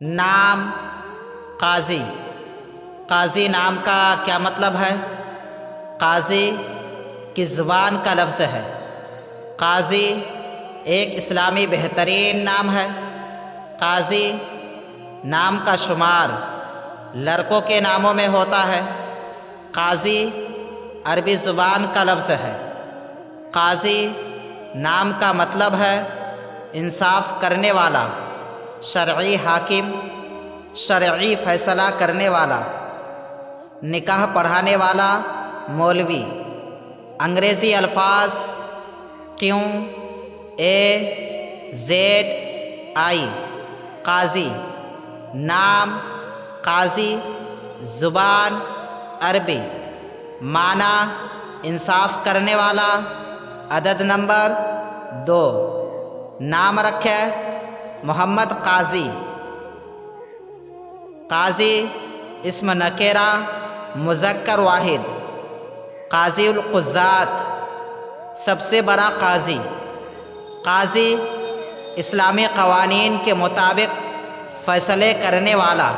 نام قاضی۔ قاضی نام کا کیا مطلب ہے؟ قاضی کی زبان کا لفظ ہے۔ قاضی ایک اسلامی بہترین نام ہے۔ قاضی نام کا شمار لڑکوں کے ناموں میں ہوتا ہے۔ قاضی عربی زبان کا لفظ ہے۔ قاضی نام کا مطلب ہے انصاف کرنے والا، شرعی حاکم، شرعی فیصلہ کرنے والا، نکاح پڑھانے والا، مولوی۔ انگریزی الفاظ کیوں، AZI قاضی، نام قاضی، زبان عربی، معنی انصاف کرنے والا، عدد نمبر 2۔ نام رکھے محمد قاضی۔ قاضی اسم نکرہ مذکر واحد۔ قاضی القضات سب سے بڑا قاضی۔ قاضی اسلامی قوانین کے مطابق فیصلے کرنے والا۔